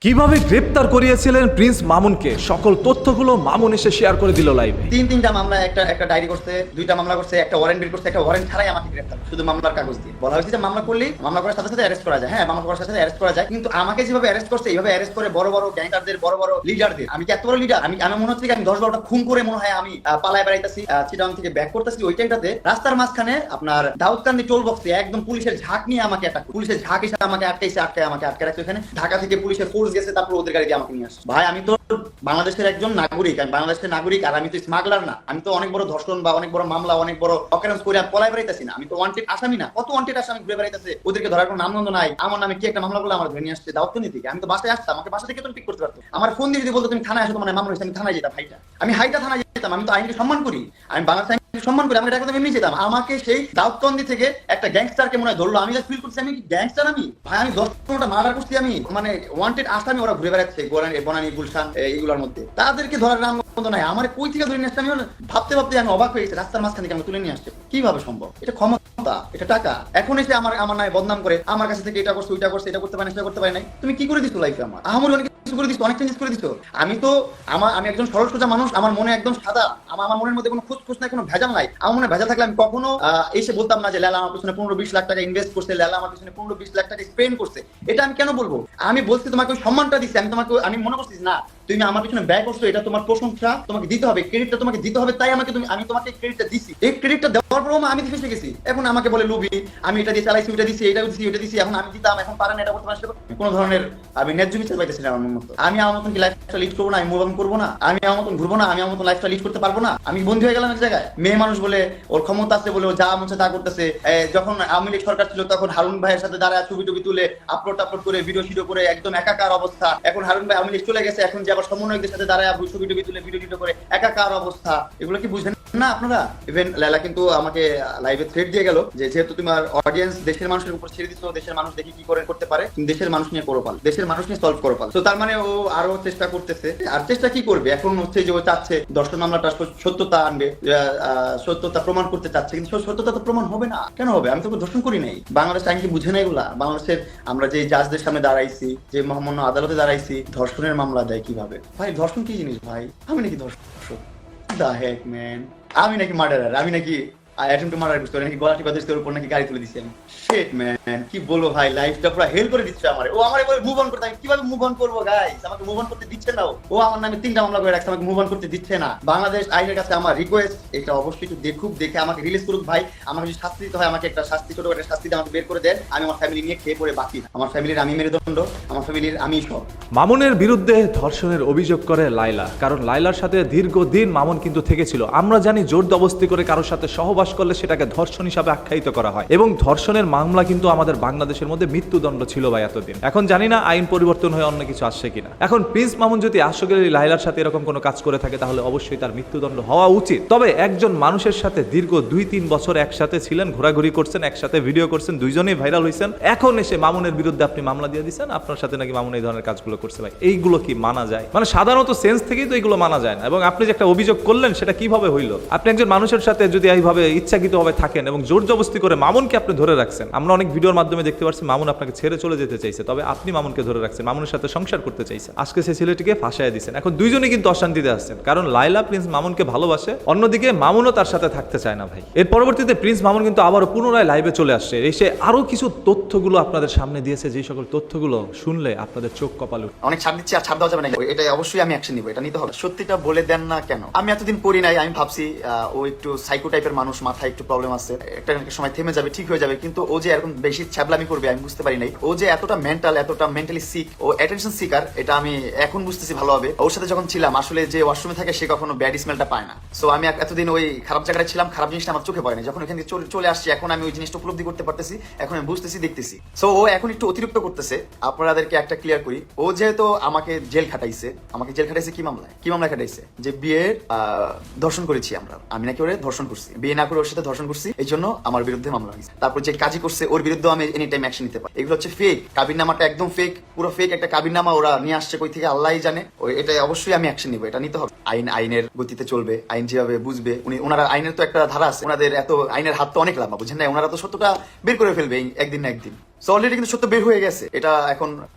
কিভাবে গ্রেপ্তার করিয়েছিলেন প্রিন্স মামুনকে সকল তথ্যগুলো মামুন এসে শেয়ার করে দিল লাইভে। তিনটা মামলা, একটা ডায়েরি করছে, দুইটা মামলা করছে, একটা ওয়ারেন্ট বের করছে, একটা ওয়ারেন্ট ছাড়াই আমাকে গ্রেফতার শুধু মামলার কাগজ দিয়ে। বলা হয়েছে যে মামলা করলেই মামলা করার সাথে সাথে অ্যারেস্ট করা যায়। হ্যাঁ, মামলা করার সাথে সাথে অ্যারেস্ট করা যায়, কিন্তু আমাকে যেভাবে অ্যারেস্ট করছে এইভাবে অ্যারেস্ট করে বড় বড় গ্যাংস্টারদের, বড় বড় লিডারদের। আমি কি এত বড় লিডার? আমি মনে হচ্ছে আমি 10-12টা খুন করে মনে হয় আমি পালায় বেড়াইতেছি, চিটাগাং থেকে ব্যাক করতেছি। ওই টাইমটাতে রাস্তার মাঝখানে আপনার দাউদকান্দি টোল বক্সে একদম পুলিশের ঝাঁক নিয়ে আমাকে অ্যাটাক, পুলিশের ঝাঁক এসে আমাকে আটকে রাখছে ওখানে। ঢাকা থেকে পুলিশের ফোর্স গেছে, তারপর ওদের গাড়ি দিয়ে আমাকে নিয়ে আসছে। ভাই আমি তো বাংলাদেশের একজন নাগরিক, আমি বাংলাদেশের নাগরিক, আর আমি তো স্মাগলার না। আমি তো অনেক বড় ধর্ষণ বা অনেক বড় মামলা, অনেক বড় অকারেন্স করে পলাই বেড়াইতেছি না। আমি তো ওয়ান্টেড আসামি না। কত ওয়ান্টেড আসামি ঘুরে বেড়াইতেছে, ওদেরকে ধরার কোনো নামগন্ধ নাই। আমার নামে কি একটা মামলা করলে আমার ধরে নিয়ে আসছে দাউদকান্দি থেকে। আমি তো বাসায় আসতাম, আমাকে বাসা থেকে তো পিক করতে পারতো। আমার ফোন দিয়ে যদি বলতো তুমি থানায় আসো, তোমার মামলা হয়েছে, আমি থানায় যেতাম। আমি হাইটা থানায় যেতাম। আমি তো আইনকে সম্মান করি, আমি বাংলাদেশ আইনকে সম্মান করি। আমি ডাকতাম, এমনি যেতাম। আমাকে সেই দাউদকান্দি থেকে একটা গ্যাংস্টারকে মনে হয় ধরলো। আমি যা ফিল করছি আমি কি গ্যাংস্টার? আমি ভাই আমি 10-15টা মার্ডার করছি। আমি মানে ওয়ান্টেড আসামি, ওরা ঘুরে বেড়াচ্ছে বনানী, গুলশান এইগুলোর মধ্যে। তাদেরকে ধরার নাম নাই। আমার কই থেকে ধরে নিয়ে আসছে আমি ভাবতে আমি অবাক হয়ে গেছি। রাস্তার মাঝখান থেকে আমি তুলে নিয়ে আসছে, কিভাবে সম্ভব? এটা ক্ষমতা, এটা টাকা। এখন এসে আমার নাই বদনাম করে আমার কাছে থেকে এটা করছে, ওইটা করছে, এটা করতে পারে না, সেটা করতে পারে নাই। তুমি কি করে দিছো লাইফে? আমার অনেক কিছু করে দিছো, অনেক চেঞ্জ করে দিছো। আমি একজন সরল সোজা মানুষ। আমার মনে একদম সাদা। আমার মনের মধ্যে কোনো খুঁত নাই, কোনো ভেজাল নাই। আমার মনে ভেজাল থাকলে আমি কখনো এসে বলতাম না যে লেলা আমার পিছনে 15-20 লাখ টাকা ইনভেস্ট করছে, লেলা আমার পিছনে 15-20 লাখ টাকা স্পেন্ড করছে। এটা আমি কেন বলবো? আমি বলছি তোমাকে ওই সম্মানটা দিচ্ছি। আমি মনে করছি না তুমি আমার পিছনে ব্যয় করছো, এটা তোমার প্রশংসা, তোমাকে দিতে হবে, ক্রেডিটটা তোমাকে দিতে হবে। তাই আমি তোমাকে ক্রেডিটটা দিছি। এই ক্রেডিটটা দেওয়ার পরও আমি ফেসে গেছি। এখন আমাকে বলে লুবি, আমি এটা দিয়ে চালাইছি, ওইটা দিছি, এটা দিছি, ওইটা দিছি। এখন আমি দিতাম, এখন পারে না, এটা করতে পারছি। কোনো ধরনের আমি ন্যায্য বিচার পাইতেছি না আমার মতো। আমি আমার মতন কি লাইফটা লিড করবো না? আমি মুভ অন করবো না? আমি আমার মতন ঘুরবো না? আমি আমার মতন লাইফটা লিড করতে পারবো না? আমি বন্ধু হয়ে গেলাম এক জায়গায়। মেয়ে মানুষ বলে, ওর ক্ষমতা আছে বলে ও যা মনে তা করতেছে। যখন আওয়ামী লীগ সরকার ছিল তখন হারুন ভাইয়ের সাথে দাঁড়ায় ছবি তুলে আপলোড করে ভিডিও করে একদম একাকার অবস্থা। এখন হারুন ভাই আওয়ামী লীগ চলে গেছে, এখন যে আবার সমন্বয়কদের সাথে দাঁড়ায় ছবি তুলে ভিডিও করে একাকার অবস্থা। এগুলো কি বুঝেন না আপনারা? ইভেন লেলা কিন্তু আমাকে লাইভে থ্রেট দিয়ে গেল যে যেহেতু তোমার অডিয়েন্স দেশের মানুষের উপর ছেড়ে দিচ্ছ, দেশের মানুষ দেখি কি করতে পারে, তুমি দেশের মানুষ নিয়ে করো পাল, দেশের মানুষ নিয়ে সলভ করো পাল। তো তার মানে ও আরো চেষ্টা করতেছে। আর চেষ্টা কি করবে? এখন হচ্ছে যে ও চাচ্ছে দর্শন মামলাটা সত্যতা আনবে, সত্যতা প্রমাণ করতে চাচ্ছে, কিন্তু সত্যতা তো প্রমাণ হবে না। কেন হবে? আমি তো দর্শন করি নাই। বাংলাদেশ আইন কি বুঝে নাই এগুলা? বাংলাদেশের আমরা যে জাজদের সামনে দাঁড়াইছি, যে মহামান্য আদালতে দাঁড়াইছি, ধর্ষণের মামলা দেয় কিভাবে? ভাই ধর্ষণ কি জিনিস ভাই? আমি নাকি ধর্ষণ? দা হেক ম্যান, আমি নাকি মার্ডারার? আমি নাকি অ্যাটেম্প টু মার্ডার করতে নাকি গলা টিপা দিচ্ছে, ওর উপর নাকি গাড়ি তুলে দিচ্ছি আমি? শিট ম্যান, কি বলবো ভাই, লাইফটা পুরো হেল করে দিচ্ছে আমারে। ও আমারে বলে মুভ অন করতে, আমি কিভাবে মুভ অন করবো গাইস? আমাকে মুভ অন করতে দিচ্ছে না। ও আমার নামে 3টা মামলা করে রাখছে, আমাকে মুভ অন করতে দিচ্ছে না। বাংলাদেশ আইনের কাছে আমার রিকোয়েস্ট, এটা অবশ্যই একটু দেখে আমাকে রিলিজ করুক ভাই। আমাকে যদি শাস্তি দিতে হয়, আমাকে একটা শাস্তি, ছোট একটা শাস্তি দিয়ে আমাকে বের করে দেন। আমি আমার ফ্যামিলি নিয়ে খেয়ে পড়ে বাকি। আমার ফ্যামিলির আমি মেরুদণ্ড, আমার ফ্যামিলির আমি সব। মামুনের বিরুদ্ধে ধর্ষণের অভিযোগ করে লাইলা, কারণ লাইলার সাথে দীর্ঘদিন মামুন কিন্তু থেকেছিল। আমরা জানি জোর জবরদস্তি করে কারোর সাথে সহবাস করলে সেটাকে ধর্ষণ হিসাবে আখ্যায়িত করা হয়, এবং ধর্ষণের মামলা কিন্তু আমাদের বাংলাদেশের মধ্যে মৃত্যুদণ্ড ছিল ভাই এতদিন। এখন জানি না আইন পরিবর্তন হয়ে অন্য কিছু আসছে কিনা। এখন প্রিন্স মামুন যদি আসলে লাইলার সাথে এরকম কোনো কাজ করে থাকে, তাহলে অবশ্যই তার মৃত্যুদণ্ড হওয়া উচিত। তবে একজন মানুষের সাথে দীর্ঘ 2-3 বছর একসাথে ছিলেন, ঘোরাঘুরি করছেন, একসাথে ভিডিও করছেন, দুইজনেই ভাইরাল হয়েছেন, এখন এসে মামুনের বিরুদ্ধে আপনি মামলা দিয়ে দিচ্ছেন আপনার সাথে নাকি মামুন এই ধরনের কাজগুলো করছে। ভাই এইগুলো কি মানা যায়? মানে সাধারণত সেন্স থেকেই তো এগুলো মানা যায় না। এবং আপনি যে একটা অভিযোগ করলেন সেটা কিভাবে হইলো? আপনি একজন মানুষের সাথে যদি এইভাবে ইচ্ছাকৃতভাবে থাকেন এবং জোর জবরদস্তি করে মামুনকে আপনি ধরে রাখছেন, আমরা অনেক ভিডিওর মাধ্যমে দেখতে পাচ্ছি মামুন আপনাকে ছেড়ে চলে যেতে চাইছে, তবে আপনি মামুনকে ধরে রাখছেন, মামুনের সাথে সংসার করতে চাইছেন। আজকে সেই ছেলেটিকে ফাঁসায় দিচ্ছেন। এখন দুইজনেই কিন্তু অশান্তিতে আসছেন, কারণ লাইলা প্রিন্স মামুনকে ভালোবাসে, অন্যদিকে মামুনও তার সাথে থাকতে চায় না ভাই। এর পরবর্তীতে প্রিন্স মামুন কিন্তু আবারও পুনরায় লাইভে চলে আসছে, এসে আরো কিছু তথ্যগুলো আপনাদের সামনে দিয়েছে, যে সকল তথ্যগুলো শুনলে আপনাদের চোখ কপাল উঠে। অনেক ছাড় দিচ্ছি, আর ছাড় দেওয়া যাবে না। এটা অবশ্যই আমি অ্যাকশন নিব, এটা নিতে হবে। সত্যিটা বলে দেন না কেন? আমি এতদিন পড়ি নাই, আমি ভাবছি ও একটু সাইকো টাইপের মানুষ, মাথায় একটু প্রবলেম আছে, একটা সময় থেমে যাবে, ঠিক হয়ে যাবে। কিন্তু ও যে এরকম বেশি ছ্যাবলামি করবে আমি বুঝতে পারি নাই। ও যে এতটা মেন্টালি সিক, ও অ্যাটেনশন সিকার, এটা আমি এখন বুঝতেছি ভালোভাবে। ওর সাথে যখন ছিলাম, আসলে যে ওয়াশরুমে থাকে সে কখনো ব্যাড স্মেলটা পায় না। সো আমি এতদিন ওই খারাপ জায়গায় ছিলাম, খারাপ জিনিসটা আমার চোখে পড়ে না। যখন ওখান থেকে চলে আসছি, এখন আমি ওই জিনিসটা উপলব্ধি করতে পারতেছি, এখন আমি বুঝতেছি, দেখতেছি। সো ও এখন একটু অতিরিক্ত করতেছে। আপনাদেরকে একটা ক্লিয়ার করি, ও যেহেতু আমাকে জেল খাটাইছে কি মামলায় খাটাইছে? যে বিয়ের ধর্ষণ করেছি আমি নাকি ওরে ধর্ষণ করছি, বিয়ে না করে ওর সাথে ধর্ষণ করছি, এই জন্য আমার বিরুদ্ধে মামলা হয়েছে। তারপর যে কাজই করছে ওর বিরুদ্ধে আমি এনি টাইম অ্যাকশন নিতে পারি। এগুলো হচ্ছে ফেক। কাবিননামাটা একদম ফেক, পুরো ফেক একটা কাবিননামা। ওরা নিয়ে আসছে কই থেকে আল্লাহই জানে। এটা অবশ্যই আমি অ্যাকশন নিব, এটা নিতে হবে। আইনের গতিতে চলবে, আইন যেভাবে বুঝবে। ওনারা আইনের তো একটা ধারা আছে, ওনাদের এত আইনের হাত তো অনেক লাম্বা, বুঝেন না? ওনারা তো সত্যটা বের করে ফেলবে একদিন না একদিন। সো অলরেডি কিন্তু সত্য বের হয়ে গেছে। এটা এখন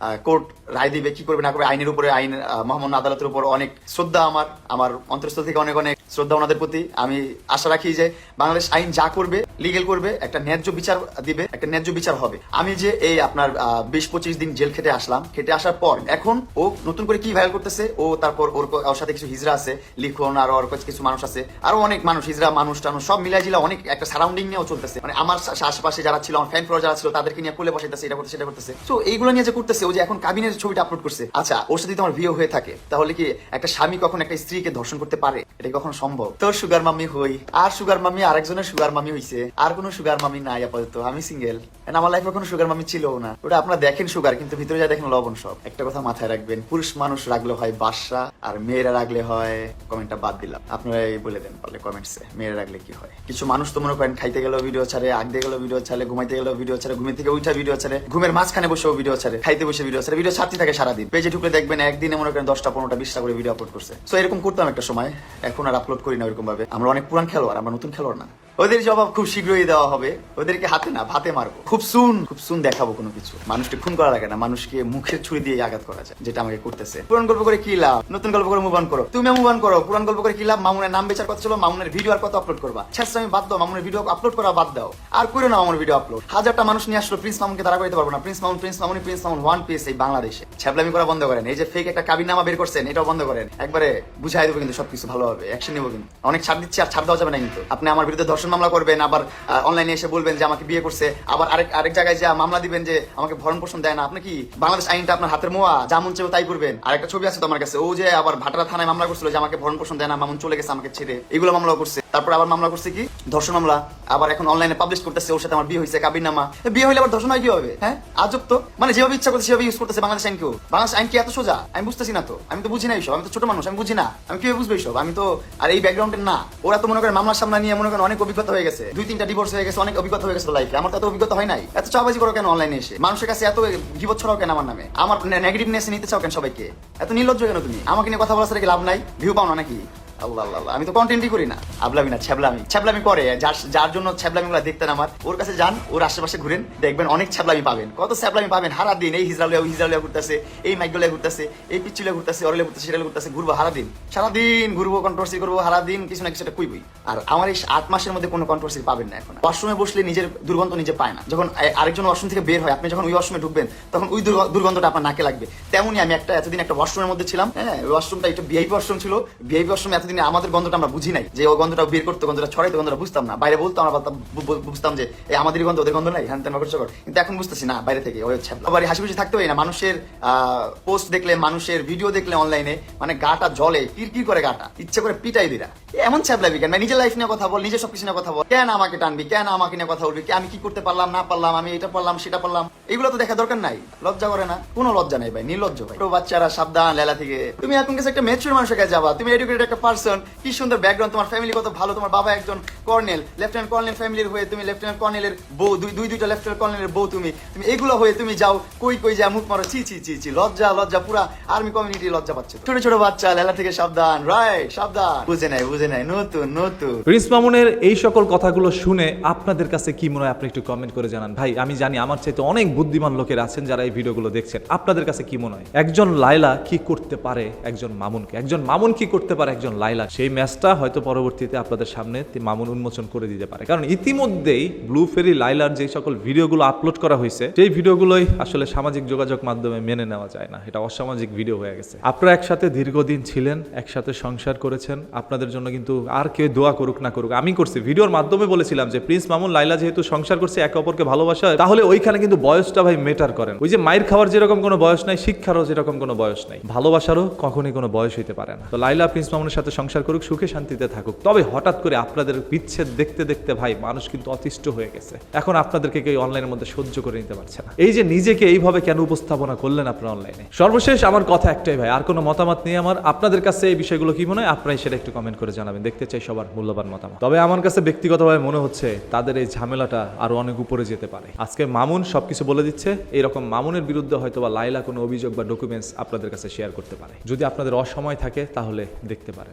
কোর্ট রায় দিবে, কি করবে না করবে। আইনের উপরে, আইন মহামান্য আদালতের উপর অনেক শ্রদ্ধা আমার অন্তরস্থল থেকে অনেক অনেক শ্রদ্ধা ওনাদের প্রতি। আমি আশা রাখি যে বাংলাদেশ আইন যা করবে, লিগেল করবে, একটা ন্যায্য বিচার দিবে, একটা ন্যায্য বিচার হবে। আমি যে এই আপনার 20-25 দিন জেল খেটে আসলাম, খেটে আসার পর এখন ও নতুন করে কি ভাইরাল করতেছে, ও তারপর ওর সাথে কিছু হিজড়া আছে, লিখন আর ওর কিছু মানুষ আছে, আরো অনেক মানুষ, হিজড়া মানুষ টানুষ সব মিলাই জিলা অনেক একটা সারাউন্ডিং নিয়েও চলতেছে। মানে আমার আশেপাশে যারা ছিল, আমার ফ্যান ফলোয়ার যারা ছিল, তাদেরকে নিয়ে কোলে বসাইতেছে, এটা করতেছে, সেটা করতেছে। তো এইগুলো নিয়ে যে করতেছে, ও যে এখন কাবিনের ছবিটা আপলোড করছে, আচ্ছা ওর সাথে তোমার বিয়ে হয়ে থাকে, তাহলে কি একটা স্বামী কখন একটা স্ত্রীকে ধর্ষণ করতে পারে? এটা কি কখনো সম্ভব? তোর সুগার মাম্মি হই, আর সুগার মাম্মি আরেকজনের সুগার মাম্মি হইছে, আর কোনো সুগার মাম্মি নাই আপাতত। আমি সিঙ্গেল, আমার লাইফে কোনো সুগার মাম্মি ছিল না। ওটা আপনারা দেখেন সুগার, কিন্তু ভিতরে যা দেখেন লবণ সব। একটা কথা মাথায় রাখবেন, পুরুষ মানুষ রাখলে হয় বাদশা, আর মেয়েরা রাখলে হয়, কমেন্টটা বাদ দিলাম, আপনারা বলে দেন পারলে কমেন্টসে, মেয়েরা রাখলে কি হয়। কিছু মানুষ তো মনে করেন খাইতে গেলেও ভিডিও ছাড়ে, আগতে গেলেও ভিডিও ছাড়ে, ঘুমাইতে গেলেও ভিডিও ছাড়ে, ঘুমের থেকে উঠা ভিডিও ছাড়ে, ঘুমের মাঝখানে বসেও ভিডিও ছাড়ে, খাইতে বসে ভিডিও ছাড়ে, ভিডিও ছাড়তে থাকে সারাদিন। পেজে ঢুকলে দেখবেন একদিনে মনে করেন 10টা 15টা 20টা করে ভিডিও আপলোড করছে। সো এরকম করতাম একটা সময়, এখন আর আপলোড করি না ওইরকম ভাবে। আমরা অনেক পুরান খেলোয়াড়, আমরা নতুন খেলোয়াড় না। ওদের জবাব খুব শীঘ্রই দেওয়া হবে, ওদেরকে হাতে না ভাতে মারবো, খুব সুন দেখাবো কোনো কিছু। মানুষকে খুন করা লাগে না, মানুষকে মুখের ছুরি দিয়ে আঘাত করা যায়, যেটা আমাকে করতেছে। পুরান গল্প করে কি লাভ, নতুন গল্প করে মুভ অন করো, তুমি মুভ অন করো। পুরান গল্প করে কি লাভ, মামুনের নাম বেচার কথা ছিল, মামুনের ভিডিও আর কত আপলোড করবা? আমি বাদ দাও, মামুনের ভিডিও আপলোড করা বাদ দাও, আর করে না মামুনের ভিডিও আপলোড। 1000টা মানুষ নিয়ে আসলো, প্রিন্স মামুনকে তারা করতে পারবো না। প্রিন্স মামুন ওয়ান পিস এই বাংলাদেশে। ছ্যাবলামি করা বন্ধ করেন, এই যে ফেক একটা কাবিননামা বের করছেন, এটাও বন্ধ করেন। একবারে বুঝাই দেবো কিন্তু সবকিছু ভালোভাবে, অ্যাকশন নেবো কিন্তু। অনেক ছাড় দিচ্ছি, আর ছাড় দেওয়া যাবে না কিন্তু। আপনি আমার বিরুদ্ধে ধর্ষণ মামলা করবেন, আবার অনলাইনে এসে বলবেন যে আমাকে বিয়ে করছে, আবার আরেক জায়গায় যা মামলা দিবেন যে আমাকে ভরণ পোষণ দেয় না। আপনি কি বাংলাদেশ আইনটা আপনার হাতের মোয়া, যা মন চাইবে তাই করবেন? আর একটা ছবি আছে তো আমার কাছে, ও যে আবার ভাটারা থানায় মামলা করছিল যে আমাকে ভরণ পোষণ দেয় না, মামুন চলে গেছে আমাকে ছেড়ে, এগুলো মামলা করছে। তারপর আবার মামলা করছে কি ধর্ষণ মামলা, আবার এখন অনলাইনে পাবলিশ করতেছে ওর সাথে আমার বিয়ে হয়েছে, কাবিননামা। বিয়ে হইলে আবার ধর্ষণ হয় কি হবে? হ্যাঁ, আজব তো। মানে যেভাবে ইচ্ছা করছে সেভাবে ইউজ করতেছে বাংলাদেশ আইন। কেউ বাংলাদেশ আইন কি এত সোজা? আমি বুঝতেছি না তো, আমি তো বুঝি না এইসব, আমি তো ছোট মানুষ, আমি বুঝি না, আমি কিভাবে বুঝবো এইসব? আমি তো আর এই ব্যাকগ্রাউন্ডের না। ওরা তো মনে করেন মামলার সামনে নিয়ে মনে করেন অনেক অভিজ্ঞতা হয়ে গেছে, 2-3টা ডিভোর্স হয়ে গেছে, অনেক অভিজ্ঞতা হয়ে গেছে লাইফে। আমার তো এত অভিজ্ঞতা হয় নাই। এত চাবাজি করো কেন অনলাইনে এসে? মানুষের কাছে এত গিবত ছড়াও কেন আমার নামে? আমার নেগেটিভনেস নিতে চাও কেন সবাইকে? এত নির্লজ্জ কেন তুমি? আমাকে নিয়ে কথা বলার সাথে লাভ নাই, ভিউ পাও না নাকি? আল্লাহ আল্লাহ, আমি তো কন্টেন্টই করি না। আবলামি না, ছ্যাবলামি করে। যার জন্য ছ্যাবলামি গুলা দেখতেন আমার, ওর কাছে যান, ওর আশেপাশে ঘুরেন, দেখবেন অনেক ছ্যাবলামি পাবেন। কত ছ্যাবলামি পাবেন সারা দিন। এই হিজরালিয়া ঘুরতেছে, এই মাইকগুলা ঘুরতেছে, এই পিচ্চুলিয়া ঘুরতেছে, অরেলে ঘুরতেছে, সেটা ঘুরতেছে, ঘুরবো সারাদিন ঘুরবো, কন্ট্রোভার্সি করবো সারাদিন, কিছু না কিছু একটা কুইবই। আর আমার এই 8 মাসের মধ্যে কোনো কন্ট্রোভার্সি পাবেন না। এখন ওয়াশরুমে বসলে নিজের দুর্গন্ধ নিজে পায় না। যখন আরেকজন ওয়াশরুম থেকে বের হয়, আপনি যখন ওই ওয়াশরুমে ঢুকবেন, তখন ওই দুর্গন্ধটা আপনার নাকে লাগবে। তেমনই আমি এতদিন একটা ওয়াশরুমের মধ্যে ছিলাম। হ্যাঁ, ওয়াশরুমটা একটু ভিআইপি ওয়াশরুম ছিল। ভিআইপি ওয়াশরুমে এতদিন আমাদের গন্ধটা আমরা বুঝি নাই, যে ও গন্ধটা বের করতে, গন্ধটা ছড়াইতে, গন্ধটা বুঝতাম না। বাইরে বলতো, আমরা বুঝতাম যে এই আমাদের গন্ধ, ওদের গন্ধ নাই, হ্যান তেন করছে। কিন্তু এখন বুঝতেছি না, বাইরে থেকে ওই হচ্ছে। আবার হাসি খুশি থাকতে হয় না। মানুষের পোস্ট দেখলে, মানুষের ভিডিও দেখলে অনলাইনে, মানে গাটা জ্বলে, কিরকির করে গাটা, ইচ্ছে করে পিটাই দিরা। এমন ছ্যাবলাবি কেন? নিজের লাইফ নিয়ে কথা বল, নিজের সবকিছু নিয়ে কথা বল, কেন আমাকে টানবি, কেন আমাকে নিয়ে কথা বলবি? আমি কি করতে পারলাম না পারলাম, আমি এটা পারলাম সেটা পারলাম, এগুলো তো দেখা দরকার নাই। লজ্জা করে না? কোনো লজ্জা নেই ভাই, নির্লজ্জ ভাই। ছোট বাচ্চারা সাবধান লেলা থেকে। তুমি এখন কাছে একটা ম্যাচিউর মানুষের কাছে যাবা, তুমি এডুকেটেড একটা পার্সন, কি সুন্দর ব্যাকগ্রাউন্ড, তোমার ফ্যামিলি কত ভালো, তোমার বাবা একজন কর্নেল, লেফটেন্যান্ট কর্নেল ফ্যামিলির হয়ে, তুমি লেফটেন্যান্ট কর্নেলের বউ, দুইটা লেফটেন্যান্ট কর্নেলের বউ, তুমি এগুলো হয়ে তুমি যাও কই যা মুখ মারো, ছি লজ্জা, পুরা আর্মি কমিউনিটি লজ্জা পাচ্ছে। ছোট বাচ্চা লেলা থেকে সাবধান, রাইট, সাবধান। বুঝে নাই, নতুন। প্রিন্স মামুনের এই সকল কথাগুলো শুনে আপনাদের কাছে কি মনে হয়, আপনি একটু কমেন্ট করে জানান। ভাই আমি জানি আমার চাইতে অনেক বুদ্ধিমান লোকের আছেন যারা এই ভিডিওগুলো দেখছেন, আপনাদের কাছে কি মনে হয় একজন লায়লা কি করতে পারে একজন মামুনকে, একজন মামুন কি করতে পারে একজন লায়লা? সেই ম্যাচটা হয়তো পরবর্তীতে আপনাদের সামনে মামুন উন্মোচন করে দিতে পারে, কারণ ইতিমধ্যেই ব্লু ফেরি লায়লার যে সকল ভিডিওগুলো আপলোড করা হয়েছে, সেই ভিডিওগুলোই আসলে সামাজিক যোগাযোগ মাধ্যমে মেনে নেওয়া যায় না, এটা অসামাজিক ভিডিও হয়ে গেছে। আপনারা একসাথে দীর্ঘদিন ছিলেন, একসাথে সংসার করেছেন, আপনাদের জন্য কিন্তু আর কেউ দোয়া করুক না করুক, আমি করছি ভিডিওর মাধ্যমে বলেছিলাম যে প্রিন্স মামুন লায়লা যেহেতু সংসার করছে, একে অপরকে ভালোবাসা, তাহলে ওইখানে কিন্তু বয়সটা ভাই মেটার করেন। ওই যে মায়ের খাওয়ার যেরকম কোনো বয়স নাই, শিক্ষারও যেরকম কোনো বয়স নাই, ভালোবাসারও কখনই কোনো বয়স হইতে পারে না। তো লায়লা প্রিন্স মামুনের সাথে সংসার করুক, সুখে শান্তিতে থাকুক। তবে হঠাৎ করে আপনাদের বিচ্ছেদ দেখতে দেখতে ভাই মানুষ কিন্তু অতিষ্ঠ হয়ে গেছে। এখন আপনাদেরকে কেউ অনলাইনের মধ্যে সহ্য করে নিতে পারছে না। এই যে নিজেকে এইভাবে কেন উপস্থাপনা করলেন আপনারা অনলাইনে? সর্বশেষ আমার কথা একটাই ভাই, আর কোনো মতামত নেই আমার। আপনাদের কাছে এই বিষয়গুলো কি মনে হয়, আপনারাই সেটা একটু কমেন্ট করে জানাবেন, দেখতে চাই সবার মূল্যবান মতামত। তবে আমার কাছে ব্যক্তিগতভাবে মনে হচ্ছে তাদের এই ঝামেলাটা আরো অনেক উপরে যেতে পারে। আজকে মামুন সবকিছু বলে দিচ্ছে, এরকম মামুনের বিরুদ্ধে হয়তো বা লায়লা কোনো অভিযোগ বা ডকুমেন্টস আপনাদের কাছে শেয়ার করতে পারে। যদি আপনাদের অসময় থাকে তাহলে দেখতে পারেন।